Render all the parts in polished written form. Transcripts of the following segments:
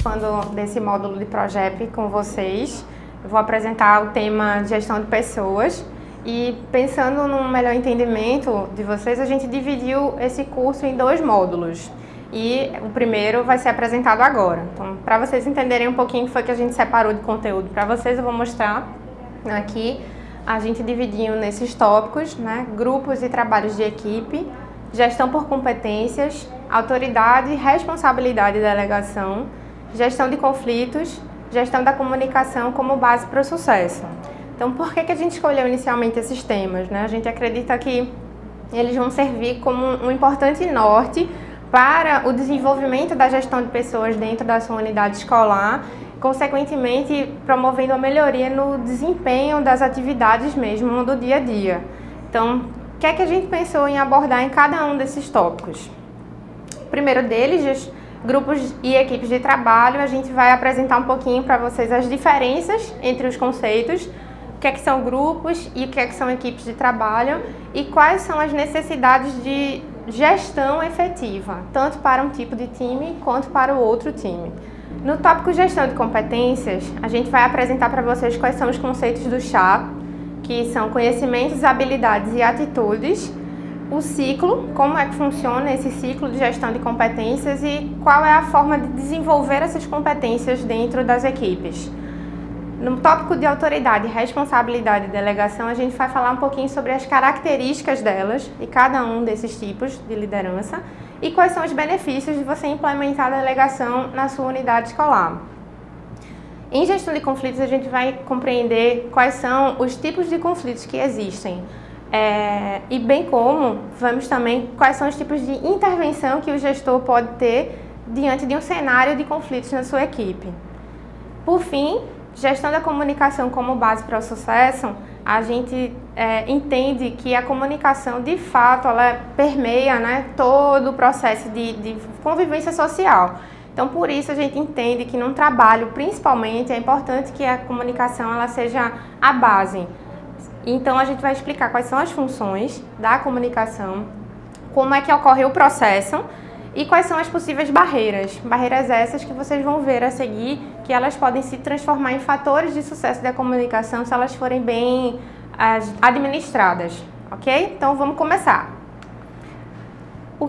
participando desse módulo de Progep com vocês. Eu vou apresentar o tema de gestão de pessoas e, pensando num melhor entendimento de vocês, a gente dividiu esse curso em 2 módulos e o primeiro vai ser apresentado agora. Então, para vocês entenderem um pouquinho o que foi que a gente separou de conteúdo para vocês, eu vou mostrar aqui. A gente dividiu nesses tópicos, né, grupos e trabalhos de equipe, gestão por competências, autoridade, responsabilidade e delegação, gestão de conflitos, gestão da comunicação como base para o sucesso. Então, por que a gente escolheu inicialmente esses temas, né? A gente acredita que eles vão servir como um importante norte para o desenvolvimento da gestão de pessoas dentro da sua unidade escolar, consequentemente promovendo a melhoria no desempenho das atividades mesmo do dia a dia. Então, o que é que a gente pensou em abordar em cada um desses tópicos? O primeiro deles, grupos e equipes de trabalho, a gente vai apresentar um pouquinho para vocês as diferenças entre os conceitos, o que é que são grupos e o que é que são equipes de trabalho e quais são as necessidades de gestão efetiva, tanto para um tipo de time quanto para o outro time. No tópico gestão de competências, a gente vai apresentar para vocês quais são os conceitos do chá, que são conhecimentos, habilidades e atitudes, o ciclo, como é que funciona esse ciclo de gestão de competências e qual é a forma de desenvolver essas competências dentro das equipes. No tópico de autoridade, responsabilidade e delegação, a gente vai falar um pouquinho sobre as características delas e cada um desses tipos de liderança e quais são os benefícios de você implementar a delegação na sua unidade escolar. Em gestão de conflitos, a gente vai compreender quais são os tipos de conflitos que existem e bem como vamos também quais são os tipos de intervenção que o gestor pode ter diante de um cenário de conflitos na sua equipe. Por fim, gestão da comunicação como base para o sucesso, a gente entende que a comunicação, de fato, ela permeia, né, todo o processo de convivência social. Então, por isso, a gente entende que num trabalho, principalmente, é importante que a comunicação ela seja a base. Então, a gente vai explicar quais são as funções da comunicação, como é que ocorre o processo e quais são as possíveis barreiras. Barreiras essas que vocês vão ver a seguir, que elas podem se transformar em fatores de sucesso da comunicação se elas forem bem administradas, ok? Então, vamos começar.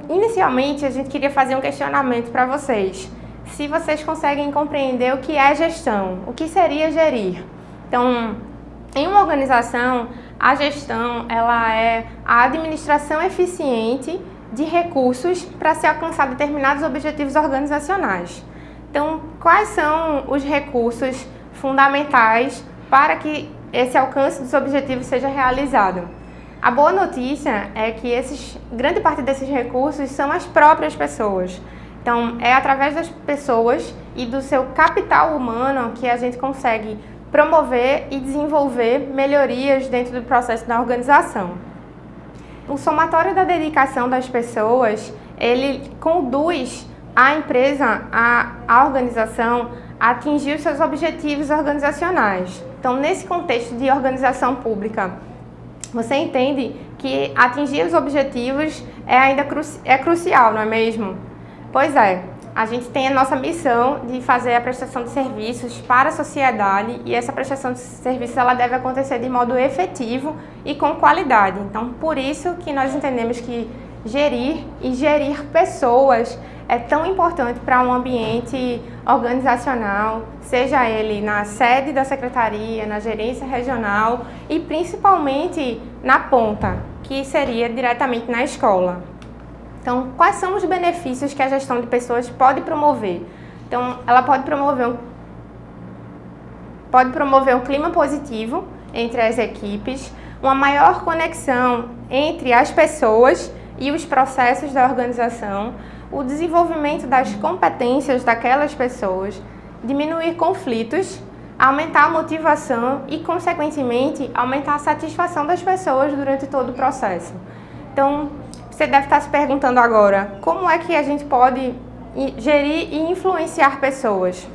Inicialmente, a gente queria fazer um questionamento para vocês. Se vocês conseguem compreender o que é gestão, o que seria gerir. Então, em uma organização, a gestão ela é a administração eficiente de recursos para se alcançar determinados objetivos organizacionais. Então, quais são os recursos fundamentais para que esse alcance dos objetivos seja realizado? A boa notícia é que grande parte desses recursos são as próprias pessoas. Então, é através das pessoas e do seu capital humano que a gente consegue promover e desenvolver melhorias dentro do processo da organização. O somatório da dedicação das pessoas, ele conduz a empresa, a organização, a atingir os seus objetivos organizacionais. Então, nesse contexto de organização pública, você entende que atingir os objetivos é crucial, não é mesmo? Pois é, a gente tem a nossa missão de fazer a prestação de serviços para a sociedade e essa prestação de serviços ela deve acontecer de modo efetivo e com qualidade. Então, por isso que nós entendemos que gerir pessoas é tão importante para um ambiente organizacional, seja ele na sede da secretaria, na gerência regional e principalmente na ponta, que seria diretamente na escola. Então, quais são os benefícios que a gestão de pessoas pode promover? Então, ela pode promover um clima positivo entre as equipes, uma maior conexão entre as pessoas e os processos da organização, o desenvolvimento das competências daquelas pessoas, diminuir conflitos, aumentar a motivação e, consequentemente, aumentar a satisfação das pessoas durante todo o processo. Então, você deve estar se perguntando agora, como é que a gente pode gerir e influenciar pessoas?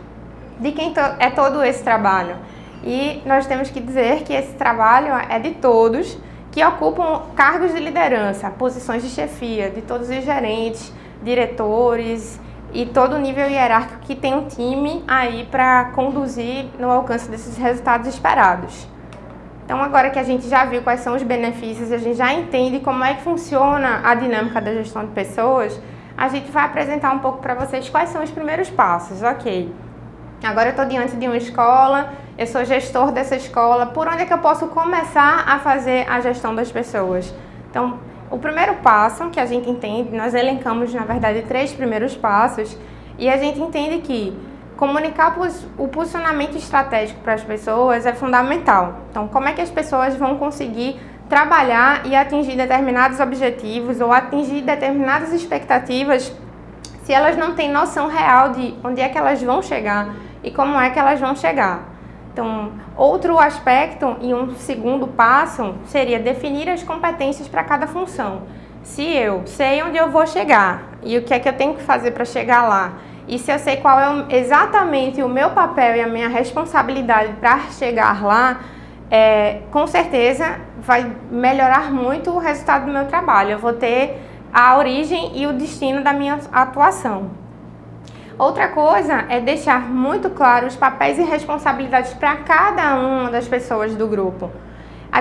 De quem é todo esse trabalho? E nós temos que dizer que esse trabalho é de todos que ocupam cargos de liderança, posições de chefia, de todos os gerentes, diretores e todo o nível hierárquico que tem um time aí para conduzir no alcance desses resultados esperados. Então, agora que a gente já viu quais são os benefícios, a gente já entende como é que funciona a dinâmica da gestão de pessoas, a gente vai apresentar um pouco para vocês quais são os primeiros passos. Ok, agora eu estou diante de uma escola, eu sou gestor dessa escola, por onde é que eu posso começar a fazer a gestão das pessoas? Então, o primeiro passo que a gente entende, nós elencamos, na verdade, 3 primeiros passos, e a gente entende que comunicar o posicionamento estratégico para as pessoas é fundamental. Então, como é que as pessoas vão conseguir trabalhar e atingir determinados objetivos ou atingir determinadas expectativas se elas não têm noção real de onde é que elas vão chegar e como é que elas vão chegar? Então, outro aspecto e um segundo passo seria definir as competências para cada função. Se eu sei onde eu vou chegar e o que é que eu tenho que fazer para chegar lá, e se eu sei qual é exatamente o meu papel e a minha responsabilidade para chegar lá, com certeza vai melhorar muito o resultado do meu trabalho. Eu vou ter a origem e o destino da minha atuação. Outra coisa é deixar muito claro os papéis e responsabilidades para cada uma das pessoas do grupo.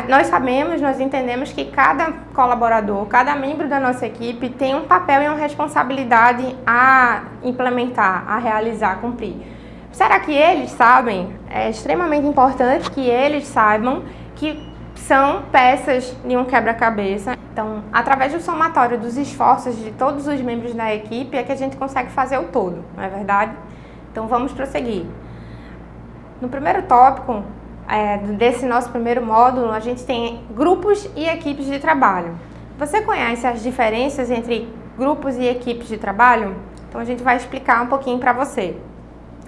Nós sabemos, nós entendemos que cada colaborador, cada membro da nossa equipe tem um papel e uma responsabilidade a implementar, a realizar, a cumprir. Será que eles sabem? É extremamente importante que eles saibam que são peças de um quebra-cabeça. Então, através do somatório dos esforços de todos os membros da equipe é que a gente consegue fazer o todo, não é verdade? Então, vamos prosseguir. No primeiro tópico desse nosso primeiro módulo, a gente tem grupos e equipes de trabalho. Você conhece as diferenças entre grupos e equipes de trabalho? Então, a gente vai explicar um pouquinho para você.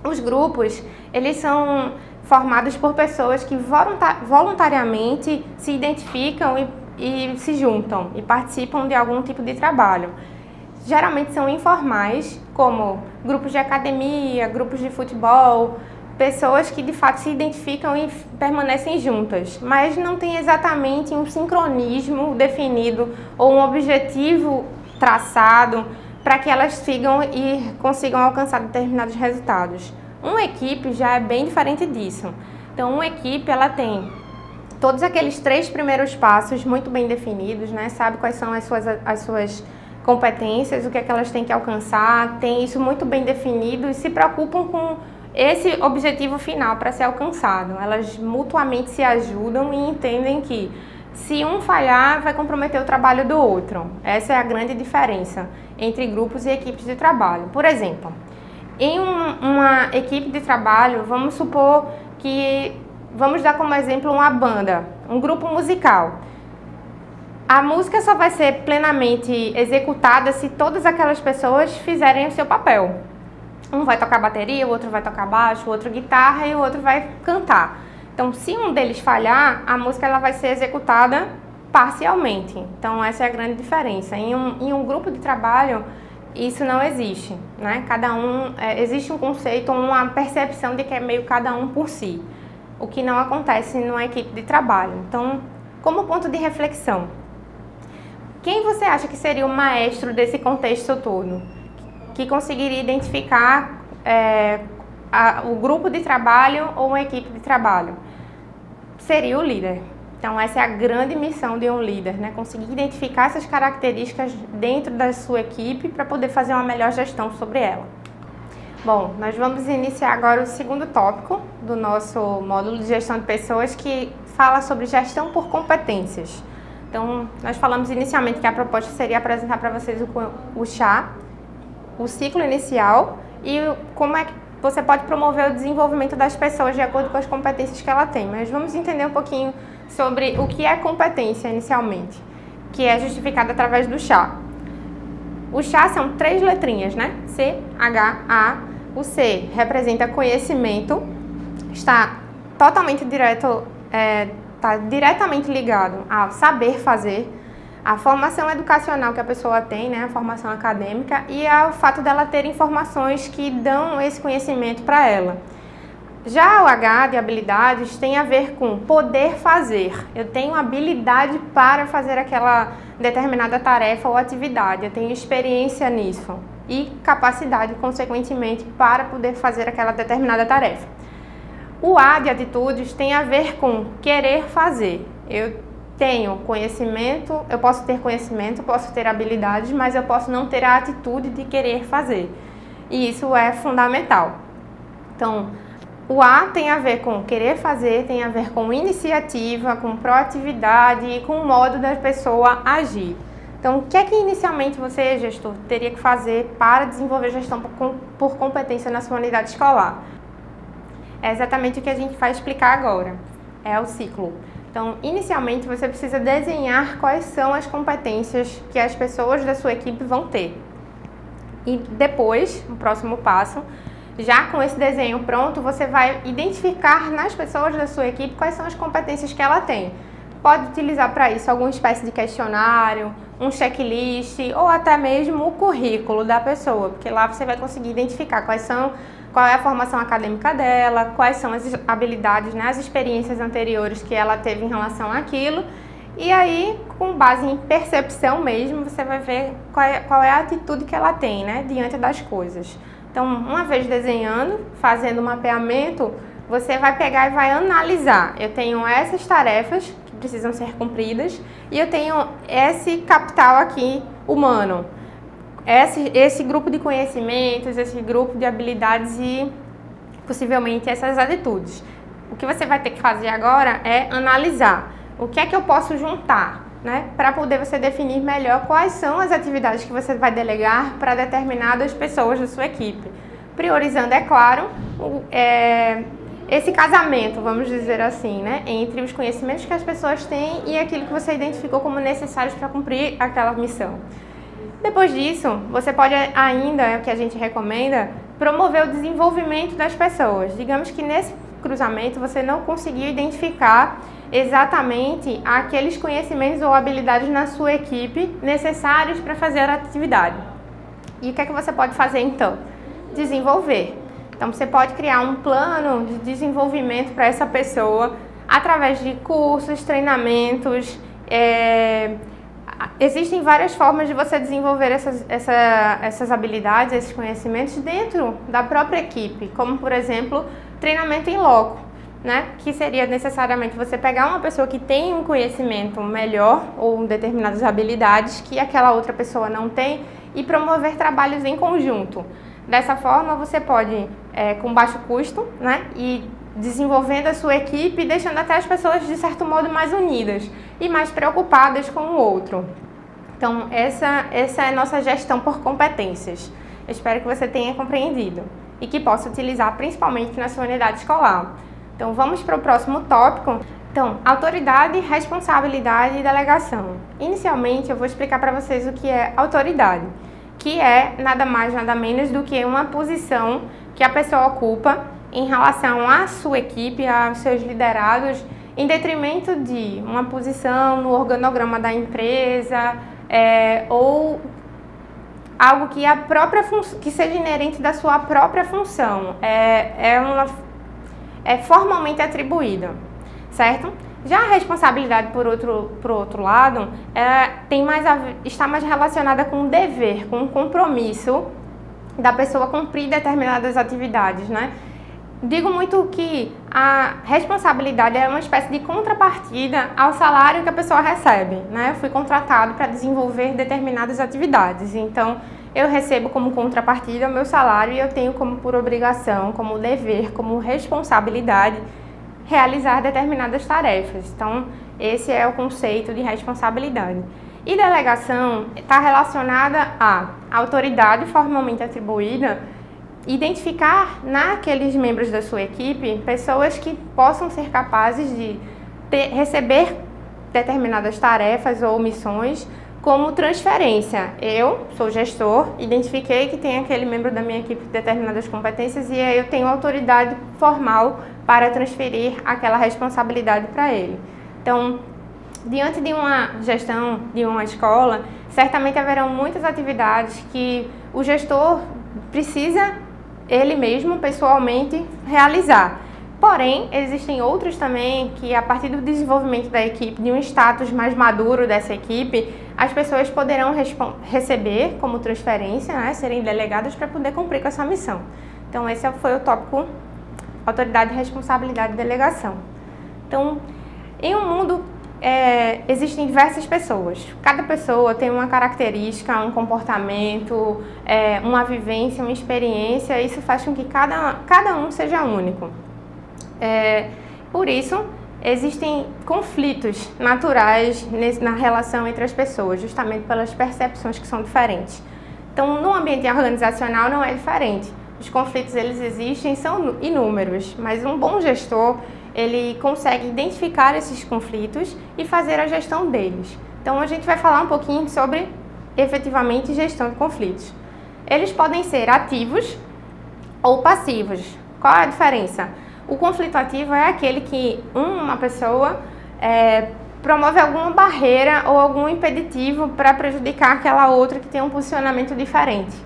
Os grupos, eles são formados por pessoas que voluntariamente se identificam e se juntam e participam de algum tipo de trabalho. Geralmente são informais, como grupos de academia, grupos de futebol, pessoas que de fato se identificam e permanecem juntas, mas não tem exatamente um sincronismo definido ou um objetivo traçado para que elas sigam e consigam alcançar determinados resultados. Uma equipe já é bem diferente disso. Então, uma equipe, ela tem todos aqueles 3 primeiros passos muito bem definidos, né? Sabe quais são as suas competências, o que é que elas têm que alcançar, tem isso muito bem definido e se preocupam com esse objetivo final para ser alcançado. Elas mutuamente se ajudam e entendem que se um falhar, vai comprometer o trabalho do outro. Essa é a grande diferença entre grupos e equipes de trabalho. Por exemplo, em uma equipe de trabalho, vamos supor que, vamos dar como exemplo uma banda, um grupo musical. A música só vai ser plenamente executada se todas aquelas pessoas fizerem o seu papel. Um vai tocar bateria, o outro vai tocar baixo, o outro guitarra e o outro vai cantar. Então, se um deles falhar, a música ela vai ser executada parcialmente. Então, essa é a grande diferença. Em um grupo de trabalho, isso não existe, né? Existe um conceito, uma percepção de que é meio cada um por si, o que não acontece numa equipe de trabalho. Então, como ponto de reflexão, quem você acha que seria o maestro desse contexto todo? Que conseguiria identificar o grupo de trabalho ou uma equipe de trabalho? Seria o líder. Então, essa é a grande missão de um líder, né? Conseguir identificar essas características dentro da sua equipe para poder fazer uma melhor gestão sobre ela. Bom, nós vamos iniciar agora o segundo tópico do nosso módulo de gestão de pessoas, que fala sobre gestão por competências. Então, nós falamos inicialmente que a proposta seria apresentar para vocês o chá, o ciclo inicial e como é que você pode promover o desenvolvimento das pessoas de acordo com as competências que ela tem. Mas vamos entender um pouquinho sobre o que é competência inicialmente, que é justificada através do chá. O chá são 3 letrinhas, né? C, H, A. O C representa conhecimento, está totalmente diretamente ligado ao saber fazer, a formação educacional que a pessoa tem, né, a formação acadêmica, e ao fato dela ter informações que dão esse conhecimento para ela. Já o H de habilidades tem a ver com poder fazer. Eu tenho habilidade para fazer aquela determinada tarefa ou atividade, eu tenho experiência nisso. e capacidade, consequentemente, para poder fazer aquela determinada tarefa. O A de atitudes tem a ver com querer fazer. Eu tenho conhecimento, eu posso ter conhecimento, posso ter habilidades, mas eu posso não ter a atitude de querer fazer. E isso é fundamental. Então, o A tem a ver com querer fazer, tem a ver com iniciativa, com proatividade e com o modo da pessoa agir. Então, o que é que inicialmente você, gestor, teria que fazer para desenvolver gestão por competência na sua unidade escolar? É exatamente o que a gente vai explicar agora, é o ciclo. Então, inicialmente, você precisa desenhar quais são as competências que as pessoas da sua equipe vão ter. E depois, o próximo passo, já com esse desenho pronto, você vai identificar nas pessoas da sua equipe quais são as competências que ela tem. Pode utilizar para isso alguma espécie de questionário, um checklist ou até mesmo o currículo da pessoa, porque lá você vai conseguir identificar qual é a formação acadêmica dela, quais são as habilidades, né, as experiências anteriores que ela teve em relação àquilo. E aí, com base em percepção mesmo, você vai ver qual é a atitude que ela tem, né, diante das coisas. Então, uma vez desenhando, fazendo o mapeamento, você vai pegar e vai analisar. Eu tenho essas tarefas que precisam ser cumpridas e eu tenho esse capital aqui humano. Esse grupo de conhecimentos, esse grupo de habilidades e possivelmente essas atitudes. O que você vai ter que fazer agora é analisar o que é que eu posso juntar, né, para poder você definir melhor quais são as atividades que você vai delegar para determinadas pessoas da sua equipe. Priorizando, é claro, esse casamento, vamos dizer assim, né, entre os conhecimentos que as pessoas têm e aquilo que você identificou como necessários para cumprir aquela missão. Depois disso, você pode ainda, é o que a gente recomenda, promover o desenvolvimento das pessoas. Digamos que nesse cruzamento você não conseguiu identificar exatamente aqueles conhecimentos ou habilidades na sua equipe necessários para fazer a atividade. E o que é que você pode fazer então? Desenvolver. Então você pode criar um plano de desenvolvimento para essa pessoa através de cursos, treinamentos. Existem várias formas de você desenvolver essas habilidades, esses conhecimentos dentro da própria equipe, como por exemplo, treinamento em loco, né? Que seria necessariamente você pegar uma pessoa que tem um conhecimento melhor ou determinadas habilidades que aquela outra pessoa não tem e promover trabalhos em conjunto. Dessa forma, você pode, com baixo custo, né, e desenvolvendo a sua equipe, deixando até as pessoas, de certo modo, mais unidas e mais preocupadas com o outro. Então, essa é a nossa gestão por competências. Eu espero que você tenha compreendido e que possa utilizar principalmente na sua unidade escolar. Então, vamos para o próximo tópico. Então, autoridade, responsabilidade e delegação. Inicialmente, eu vou explicar para vocês o que é autoridade, que é nada mais, nada menos do que uma posição que a pessoa ocupa em relação à sua equipe, aos seus liderados, em detrimento de uma posição no organograma da empresa ou algo que que seja inerente da sua própria função, é formalmente atribuída, certo? Já a responsabilidade, por outro lado, está mais relacionada com o dever, com o compromisso da pessoa cumprir determinadas atividades, né? Digo muito que a responsabilidade é uma espécie de contrapartida ao salário que a pessoa recebe, né? Eu fui contratado para desenvolver determinadas atividades, então eu recebo como contrapartida o meu salário e eu tenho como por obrigação, como dever, como responsabilidade realizar determinadas tarefas. Então, esse é o conceito de responsabilidade. E delegação está relacionada à autoridade formalmente atribuída, identificar naqueles membros da sua equipe pessoas que possam ser capazes de receber determinadas tarefas ou missões como transferência. Eu sou gestor, identifiquei que tem aquele membro da minha equipe determinadas competências e aí eu tenho autoridade formal para transferir aquela responsabilidade para ele. Então, diante de uma gestão de uma escola, certamente haverão muitas atividades que o gestor precisa, ele mesmo, pessoalmente, realizar. Porém, existem outros também que, a partir do desenvolvimento da equipe, de um status mais maduro dessa equipe, as pessoas poderão receber como transferência, né, serem delegadas para poder cumprir com essa missão. Então, esse foi o tópico autoridade, responsabilidade e delegação. Então, em um mundo, existem diversas pessoas. Cada pessoa tem uma característica, um comportamento, uma vivência, uma experiência. Isso faz com que cada um seja único. Por isso, existem conflitos naturais na relação entre as pessoas, justamente pelas percepções que são diferentes. Então, no ambiente organizacional não é diferente. Os conflitos, eles existem, são inúmeros, mas um bom gestor, ele consegue identificar esses conflitos e fazer a gestão deles. Então, a gente vai falar um pouquinho sobre, efetivamente, gestão de conflitos. Eles podem ser ativos ou passivos. Qual é a diferença? O conflito ativo é aquele que uma pessoa promove alguma barreira ou algum impeditivo para prejudicar aquela outra que tem um posicionamento diferente.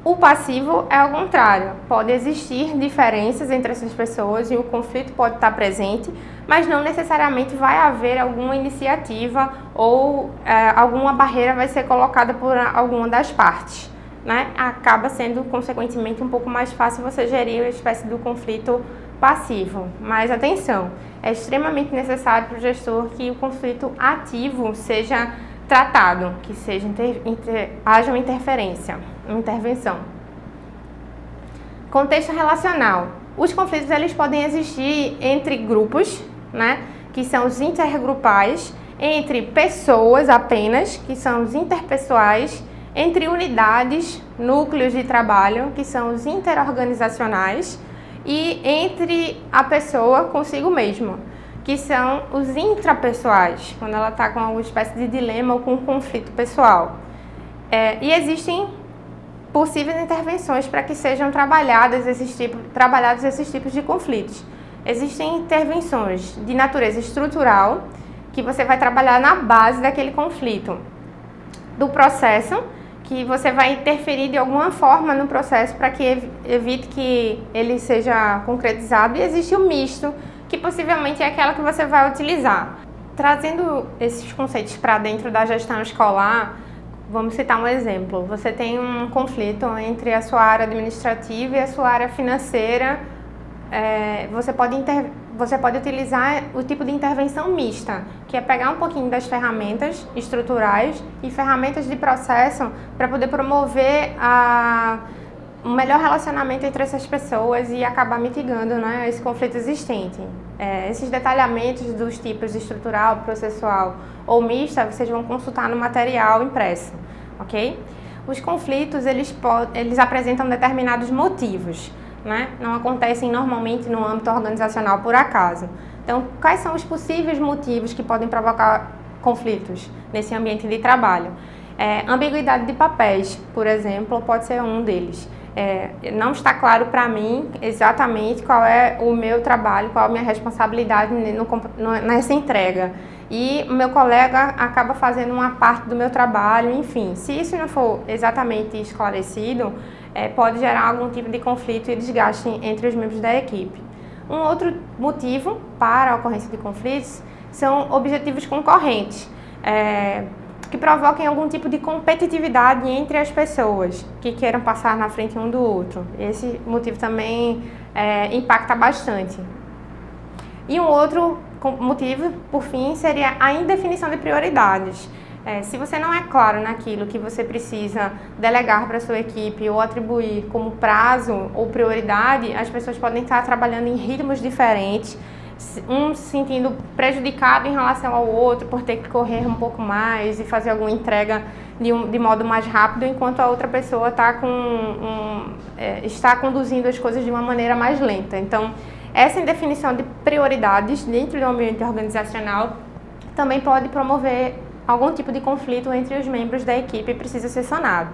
O passivo é ao contrário, pode existir diferenças entre essas pessoas e o conflito pode estar presente, mas não necessariamente vai haver alguma iniciativa ou alguma barreira vai ser colocada por alguma das partes, né? Acaba sendo, consequentemente, um pouco mais fácil você gerir uma espécie do conflito passivo. Mas atenção, é extremamente necessário para o gestor que o conflito ativo seja tratado, que haja uma interferência, uma intervenção. Contexto relacional. Os conflitos, eles podem existir entre grupos, né, que são os intergrupais, entre pessoas apenas, que são os interpessoais, entre unidades, núcleos de trabalho, que são os interorganizacionais, e entre a pessoa consigo mesma, que são os intrapessoais, quando ela está com alguma espécie de dilema ou com um conflito pessoal. E existem possíveis intervenções para que sejam trabalhados esses tipos de conflitos. Existem intervenções de natureza estrutural, que você vai trabalhar na base daquele conflito, do processo, que você vai interferir de alguma forma no processo para que evite que ele seja concretizado, e existe o misto, que possivelmente é aquela que você vai utilizar. Trazendo esses conceitos para dentro da gestão escolar, vamos citar um exemplo. Você tem um conflito entre a sua área administrativa e a sua área financeira. Você pode utilizar o tipo de intervenção mista, que é pegar um pouquinho das ferramentas estruturais e ferramentas de processo para poder promover um melhor relacionamento entre essas pessoas e acabar mitigando, né, esse conflito existente. Esses detalhamentos dos tipos de estrutural, processual ou mista, vocês vão consultar no material impresso, ok? Os conflitos, eles apresentam determinados motivos, né? Não acontecem normalmente no âmbito organizacional por acaso. Então, quais são os possíveis motivos que podem provocar conflitos nesse ambiente de trabalho? Ambiguidade de papéis, por exemplo, pode ser um deles. Não está claro para mim exatamente qual é o meu trabalho, qual é a minha responsabilidade nessa entrega. E o meu colega acaba fazendo uma parte do meu trabalho, enfim. Se isso não for exatamente esclarecido, pode gerar algum tipo de conflito e desgaste entre os membros da equipe. Um outro motivo para a ocorrência de conflitos são objetivos concorrentes, que provoquem algum tipo de competitividade entre as pessoas que queiram passar na frente um do outro. Esse motivo também impacta bastante. E um outro motivo, por fim, seria a indefinição de prioridades. Se você não é claro naquilo que você precisa delegar para a sua equipe ou atribuir como prazo ou prioridade, as pessoas podem estar trabalhando em ritmos diferentes, um se sentindo prejudicado em relação ao outro por ter que correr um pouco mais e fazer alguma entrega de modo mais rápido, enquanto a outra pessoa está conduzindo as coisas de uma maneira mais lenta. Então, essa indefinição de prioridades dentro do ambiente organizacional também pode promover algum tipo de conflito entre os membros da equipe e precisa ser sanado.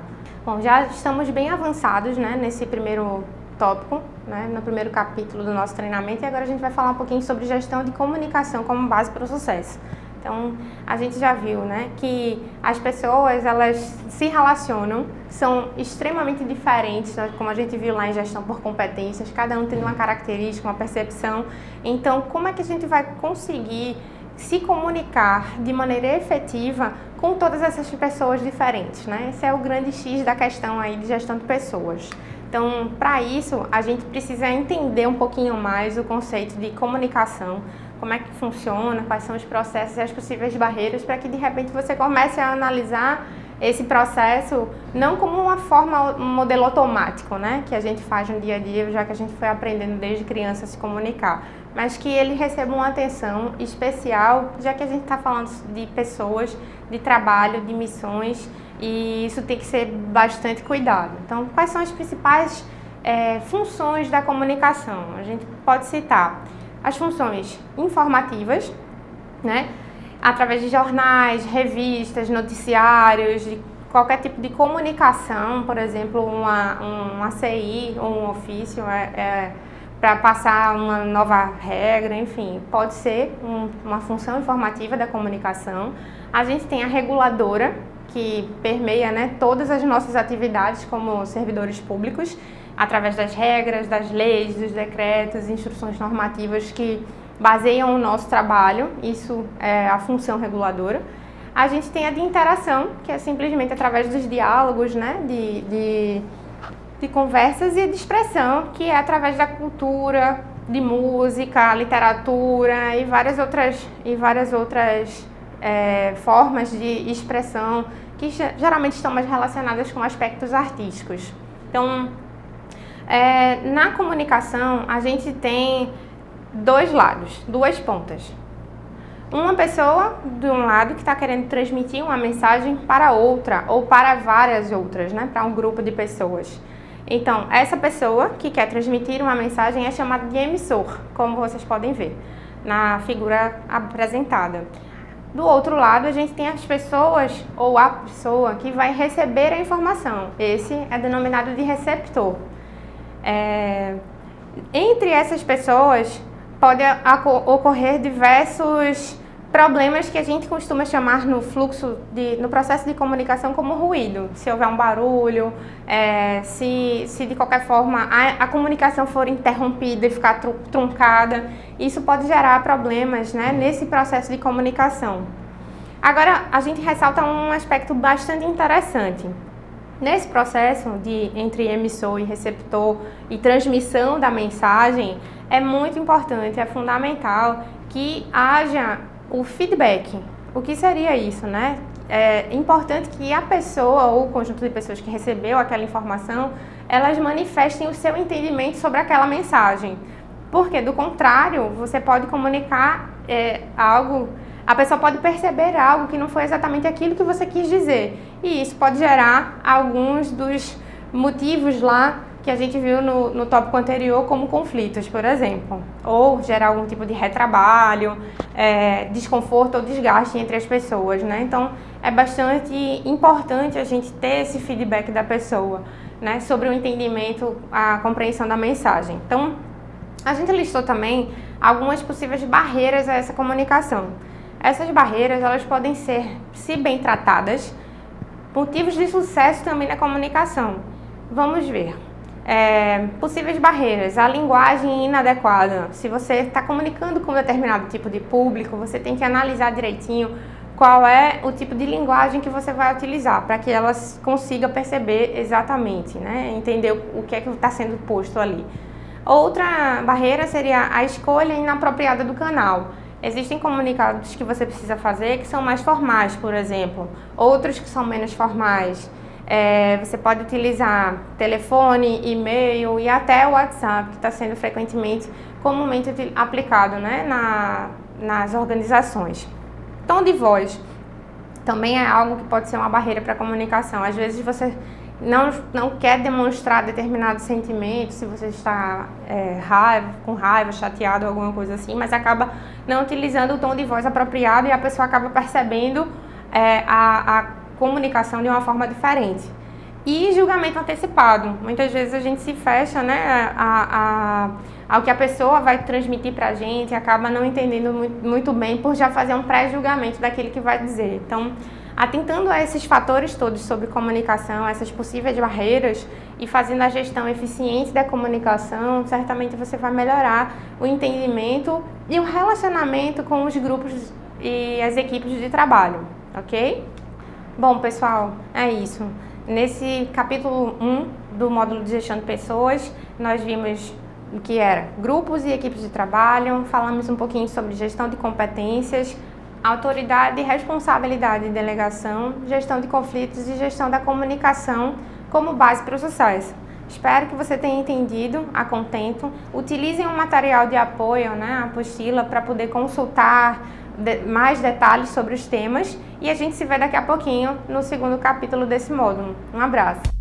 Bom, já estamos bem avançados, né, nesse primeiro tópico, né, no primeiro capítulo do nosso treinamento, e agora a gente vai falar um pouquinho sobre gestão de comunicação como base para o sucesso. Então, a gente já viu, né, que as pessoas, elas se relacionam, são extremamente diferentes, né, como a gente viu lá em gestão por competências, cada um tem uma característica, uma percepção. Então, como é que a gente vai conseguir se comunicar de maneira efetiva com todas essas pessoas diferentes, né? Esse é o grande X da questão aí de gestão de pessoas. Então, para isso, a gente precisa entender um pouquinho mais o conceito de comunicação, como é que funciona, quais são os processos e as possíveis barreiras, para que de repente você comece a analisar esse processo não como uma forma, um modelo automático, né, que a gente faz no dia a dia, já que a gente foi aprendendo desde criança a se comunicar, mas que ele receba uma atenção especial, já que a gente está falando de pessoas, de trabalho, de missões, e isso tem que ser bastante cuidado. Então, quais são as principais funções da comunicação? A gente pode citar as funções informativas, né? Através de jornais, revistas, noticiários, de qualquer tipo de comunicação, por exemplo, uma CI ou um ofício para passar uma nova regra, enfim, pode ser uma função informativa da comunicação. A gente tem a reguladora, que permeia, né, todas as nossas atividades como servidores públicos, através das regras, das leis, dos decretos, instruções normativas que baseiam o nosso trabalho. Isso é a função reguladora. A gente tem a de interação, que é simplesmente através dos diálogos, né, de conversas, e de expressão, que é através da cultura, de música, literatura e várias outras formas de expressão que geralmente estão mais relacionadas com aspectos artísticos. Então, na comunicação, a gente tem dois lados, duas pontas. Uma pessoa, de um lado, que está querendo transmitir uma mensagem para outra, ou para várias outras, né, para um grupo de pessoas. Então, essa pessoa que quer transmitir uma mensagem é chamada de emissor, como vocês podem ver na figura apresentada. Do outro lado, a gente tem as pessoas, ou a pessoa que vai receber a informação. Esse é denominado de receptor. Entre essas pessoas, pode ocorrer diversos problemas que a gente costuma chamar no processo de comunicação como ruído. Se houver um barulho, se de qualquer forma a comunicação for interrompida e ficar truncada, isso pode gerar problemas, né, nesse processo de comunicação. Agora, a gente ressalta um aspecto bastante interessante. Nesse processo entre emissor e receptor e transmissão da mensagem, é muito importante, é fundamental que haja o feedback. O que seria isso, né? É importante que a pessoa ou o conjunto de pessoas que recebeu aquela informação, elas manifestem o seu entendimento sobre aquela mensagem. Porque, do contrário, você pode comunicar algo, a pessoa pode perceber algo que não foi exatamente aquilo que você quis dizer. E isso pode gerar alguns dos motivos lá que a gente viu no tópico anterior como conflitos, por exemplo. Ou gerar algum tipo de retrabalho, desconforto ou desgaste entre as pessoas, né? Então, é bastante importante a gente ter esse feedback da pessoa, né, sobre o entendimento, a compreensão da mensagem. Então, a gente listou também algumas possíveis barreiras a essa comunicação. Essas barreiras, elas podem ser, se bem tratadas, motivos de sucesso também na comunicação. Vamos ver. Possíveis barreiras, a linguagem inadequada. Se você está comunicando com um determinado tipo de público, você tem que analisar direitinho qual é o tipo de linguagem que você vai utilizar, para que ela consiga perceber exatamente, né? Entender o que é que está sendo posto ali. Outra barreira seria a escolha inapropriada do canal. Existem comunicados que você precisa fazer que são mais formais, por exemplo, outros que são menos formais. Você pode utilizar telefone, e-mail e até o WhatsApp, que está sendo comumente aplicado, né, nas organizações. Tom de voz também é algo que pode ser uma barreira para a comunicação. Às vezes você não quer demonstrar determinado sentimento, se você está com raiva, chateado, alguma coisa assim, mas acaba não utilizando o tom de voz apropriado e a pessoa acaba percebendo a comunicação de uma forma diferente. E julgamento antecipado. Muitas vezes a gente se fecha, né, ao que a pessoa vai transmitir para a gente, acaba não entendendo muito bem por já fazer um pré-julgamento daquilo que vai dizer. Então, atentando a esses fatores todos sobre comunicação, essas possíveis barreiras e fazendo a gestão eficiente da comunicação, certamente você vai melhorar o entendimento e o relacionamento com os grupos e as equipes de trabalho, ok? Bom, pessoal, é isso. Nesse capítulo 1 do módulo de gestão de pessoas, nós vimos o que era grupos e equipes de trabalho, falamos um pouquinho sobre gestão de competências, autoridade, responsabilidade e delegação, gestão de conflitos e gestão da comunicação como base para o sucesso. Espero que você tenha entendido a contento. Utilizem um material de apoio, a apostila, para poder consultar mais detalhes sobre os temas e a gente se vê daqui a pouquinho no segundo capítulo desse módulo. Um abraço!